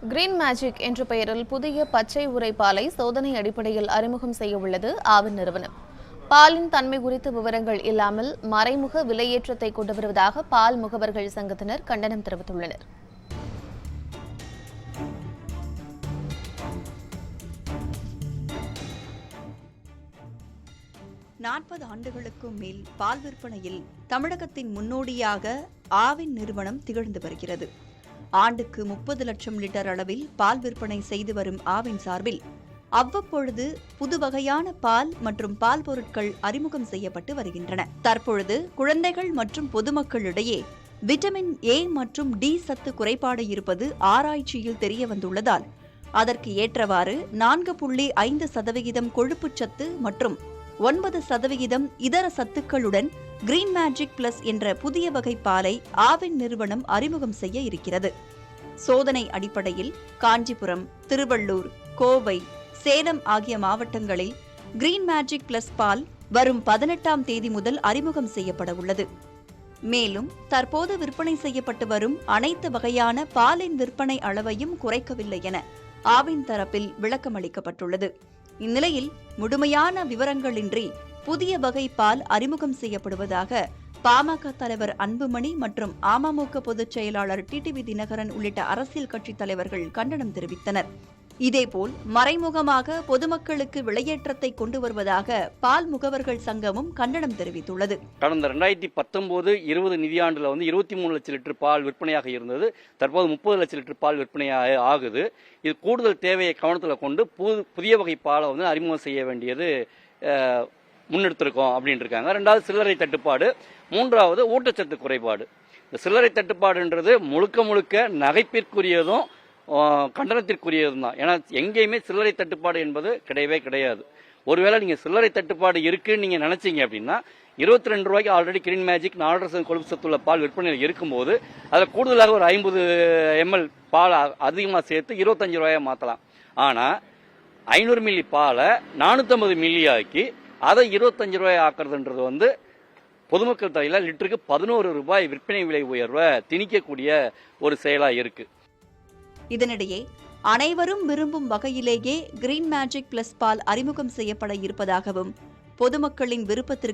Green magic என்ற பெயரில் புதிய பச்சை உரை பாலை சோதனை அடிப்படையில் அறிமுகம் செய்ய உள்ளது ஆவின் நிறுவனம். பாலின் தன்மை குறித்த விவரங்கள் இல்லாமல் மறைமுக விலையேற்றத்தை கொண்டு வருவதாக பால் முகவர்கள் சங்கத்தினர் கண்டனம் தெரிவித்துள்ளனர். நாற்பது ஆண்டுகளுக்கும் மேல் பால் விற்பனையில் தமிழகத்தின் முன்னோடியாக ஆவின் நிறுவனம் திகழ்ந்து வருகிறது. ஆண்டுக்கு 30 லட்சம் லிட்டர் அளவில் பால் விற்பனை செய்து வரும் ஆவின் சார்பில் அவ்வப்பொழுது புது வகையான பால் மற்றும் பால் பொருட்கள் அறிமுகம் செய்யப்பட்டு வருகின்றன. தற்பொழுது குழந்தைகள் மற்றும் பொதுமக்களிடையே விட்டமின் ஏ மற்றும் டி சத்து குறைபாடு இருப்பது ஆராய்ச்சியில் தெரியவந்துள்ளதால் அதற்கு ஏற்றவாறு 4.5% கொழுப்புச்சத்து மற்றும் 9% இதர சத்துக்களுடன் கிரீன் மேஜிக் பிளஸ் என்ற புதிய வகை பாலை ஆவின் நிறுவனம் அறிமுகம் செய்ய இருக்கிறது. சோதனை அடிப்படையில் காஞ்சிபுரம், திருவள்ளூர், கோவை, சேலம் ஆகிய மாவட்டங்களில் கிரீன் மேஜிக் பிளஸ் பால் வரும் 18ஆம் தேதி முதல் அறிமுகம் செய்யப்பட உள்ளது. மேலும் தற்போது விற்பனை செய்யப்பட்டு வரும் அனைத்து வகையான பாலின் விற்பனை அளவையும் குறைக்கவில்லை என ஆவின் தரப்பில் விளக்கமளிக்கப்பட்டுள்ளது. இந்நிலையில் முழுமையான விவரங்களின்றி புதிய வகை பால் அறிமுகம் செய்யப்படுவதாக பாமக தலைவர் அன்புமணி மற்றும் அமமுக பொதுச் செயலாளர் டிடிவி தினகரன் உள்ளிட்ட அரசியல் கட்சித் தலைவர்கள் கண்டனம் தெரிவித்தனர். இதேபோல் மறைமுகமாக பொதுமக்களுக்கு விலையேற்றத்தை கொண்டு வருவதாக பால் முகவர்கள் சங்கமும் கண்டனம் தெரிவித்துள்ளது. கடந்த 2019-20 நிதியாண்டில் 23 லட்சம் லிட்டர் பால் விற்பனையாக இருந்தது. தற்போது 30 லட்சம் லிட்டர் பால் விற்பனையாக ஆகுது. இது கூடுதல் தேவையை கவனத்தில் கொண்டு புதிய வகை பாலை அறிமுகம் செய்ய வேண்டியது முன்னெடுத்திருக்கோம் அப்படின்னு இருக்காங்க. ரெண்டாவது சில்லறை தட்டுப்பாடு, மூன்றாவது ஊட்டச்சத்து குறைபாடு. இந்த சில்லறை தட்டுப்பாடுன்றது முழுக்க நகைப்பிற்குரியதும் கண்டனத்திற்குரியதும் தான். ஏன்னா எங்கேயுமே சில்லறை தட்டுப்பாடு என்பது கிடையவே கிடையாது. ஒருவேளை நீங்க சில்லறை தட்டுப்பாடு இருக்குன்னு நீங்க நினைச்சீங்க அப்படின்னா 22 ரூபாய்க்கு ஆல்ரெடி கிரீன் மேஜிக் 4% கொழுப்பு சத்துள்ள பால் விற்பனையில் இருக்கும்போது அதில் கூடுதலாக ஒரு 50 ml பால் அதிகமாக சேர்த்து 25 ரூபாயை மாற்றலாம். ஆனால் 500 மில்லி பாலை 450 மில்லி ஆக்கி அதை 25 ரூபாய் ஆக்குறதுன்றது பொதுமக்கள் தலையில் லிட்டருக்கு 11 ரூபாய் விற்பனை விலை உயர்வை திணிக்கக்கூடிய ஒரு செயலாக இருக்கு. இதனிடையே அனைவரும் விரும்பும் வகையிலேயே கிரீன் மேஜிக் பிளஸ் பால் அறிமுகம் செய்யப்பட இருப்பதாகவும் பொதுமக்களின் விருப்பத்திற்கு